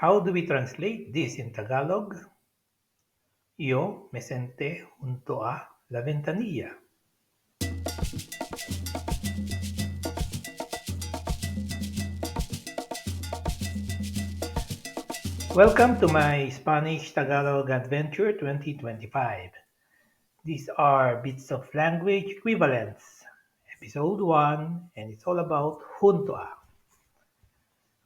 How do we translate this in Tagalog? Yo me senté junto a la ventanilla. Welcome to my Spanish Tagalog Adventure 2025. These are bits of language equivalents, episode 1, and it's all about junto a.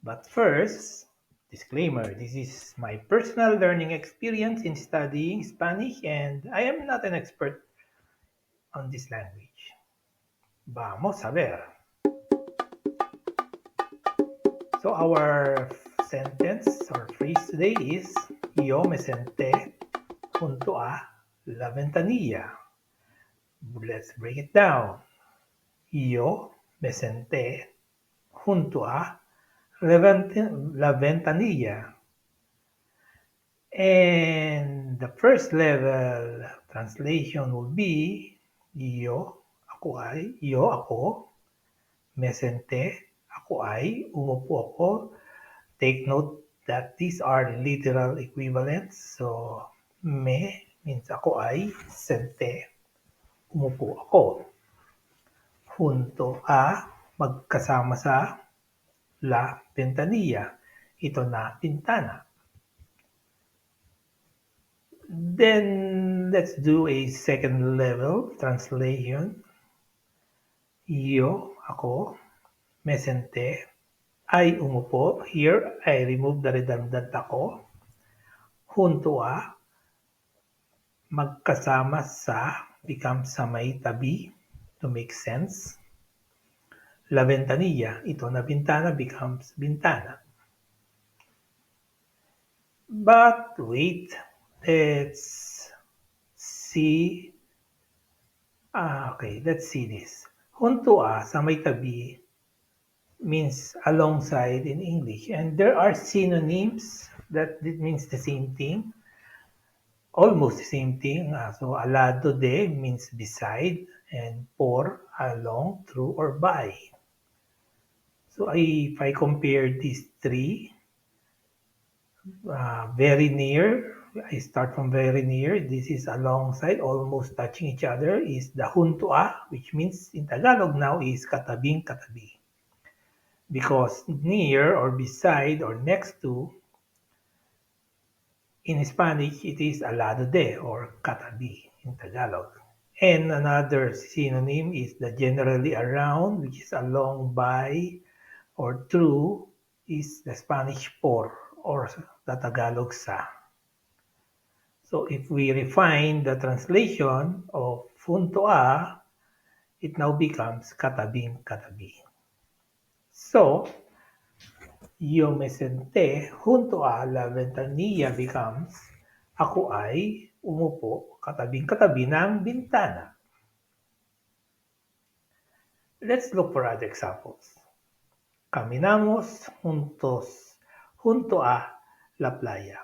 But first, disclaimer, this is my personal learning experience in studying Spanish and I am not an expert on this language. Vamos a ver. So our sentence or phrase today is Yo me senté junto a la ventanilla. Let's break it down. Yo me senté junto a la ventanilla. And the first level translation would be yo ako, me senté, ako ay, umupo ako. Take note that these are the literal equivalents. So, me means ako ay, senté, umupo ako. Junto a, magkasama sa la ventanilla. Ito na pintana. Then, let's do a second level translation. Yo, ako, me senté, ay umupo. Here, I remove the redundant ako. Junto a, magkasama sa, becomes sa may tabi to make sense. La ventanilla, ito na bintana becomes bintana. But wait, let's see. Let's see this. Junto a, sa may tabi, means alongside in English. And there are synonyms that means the same thing. Almost the same thing. So, alado de means beside and por, along, through, or by. So, if I compare these three, very near, I start from very near. This is alongside, almost touching each other, is the junto a, which means in Tagalog now is katabing katabi. Because near or beside or next to, in Spanish, it is al lado de or katabi in Tagalog. And another synonym is the generally around, which is along, by, or through, is the Spanish por or the Tagalog sa. So if we refine the translation of junto a, it now becomes katabing katabi. So, yo me senté junto a la ventanilla becomes ako ay umupo katabing-katabi ng bintana. Let's look for other examples. Caminamos junto a la playa.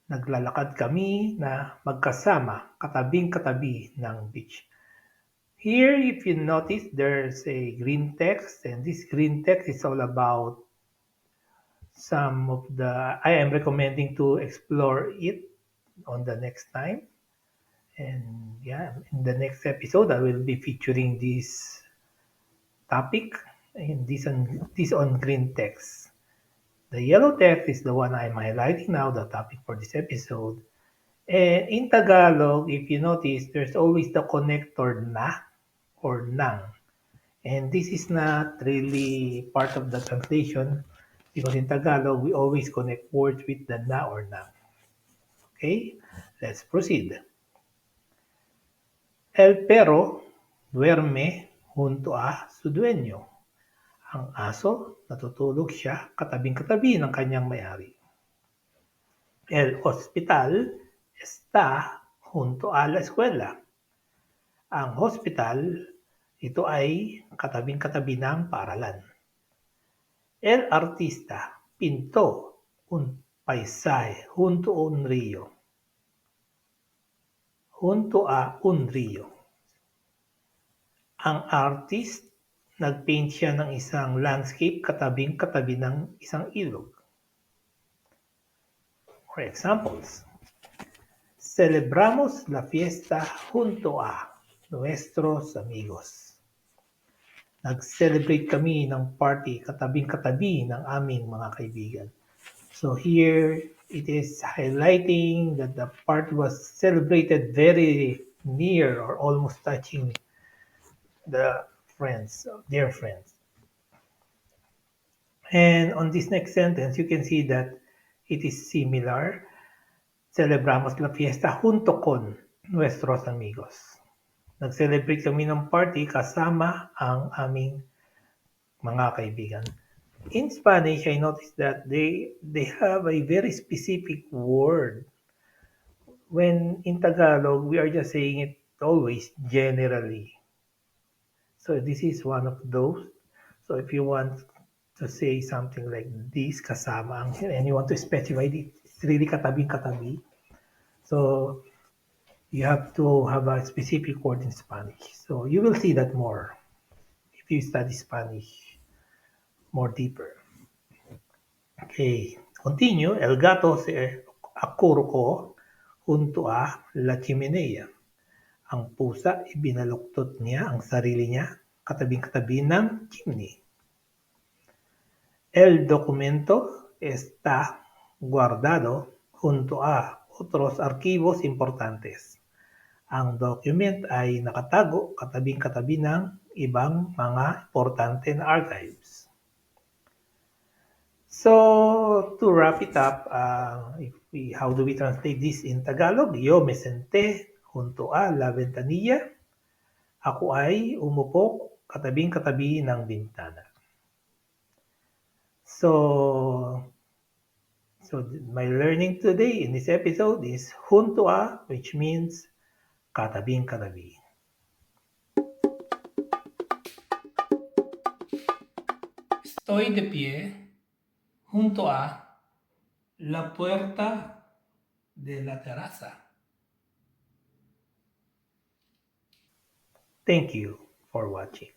Naglalakad kami na magkasama katabing-katabi ng beach. Here, if you notice, there's a green text, and this green text is all about some of the, I am recommending to explore it on the next time. And yeah, in the next episode, I will be featuring this topic and this on green text. The yellow text is the one I'm highlighting now, the topic for this episode. And in Tagalog, if you notice, there's always the connector na or nang. And this is not really part of the translation because in Tagalog, we always connect words with the na or nang. Okay, let's proceed. El perro duerme junto a su dueño. Ang aso, natutulog siya katabing-katabi ng kanyang may-ari. El hospital está junto a la escuela. Ang hospital, ito ay katabing-katabi ng paaralan. El artista pintó un paisaje junto a un río. Junto a un río. Ang artist, nagpaint siya ng isang landscape katabing-katabi ng isang ilog. or examples. Celebramos la fiesta junto a nuestros amigos. Nag-celebrate kami ng party katabing-katabi ng aming mga kaibigan. So here it is highlighting that the party was celebrated very near or almost touching the friends, their friends. And on this next sentence, you can see that it is similar. Celebramos la fiesta junto con nuestros amigos. Nag-celebrate kami ng party kasama ang aming mga kaibigan. In Spanish, I noticed that they have a very specific word. When in Tagalog, we are just saying it always generally. So this is one of those. So if you want to say something like this, kasama, and you want to specify it, it's really katabing-katabi. So you have to have a specific word in Spanish. So you will see that more if you study Spanish more deeper. Okay, continue. El gato se acurrucó junto a la chimenea. Ang pusa, ibinaluktot niya ang sarili niya katabing-katabi ng chimney. El documento está guardado junto a otros archivos importantes. Ang document ay nakatago katabing-katabi ng ibang mga importante na archives. So, to wrap it up, how do we translate this in Tagalog? Yo me senté junto a la ventanilla. Ako ay umupo katabing-katabi ng bintana. So my learning today in this episode is junto a, which means katabing-katabi. Estoy de pie junto a la puerta de la terraza. Thank you for watching.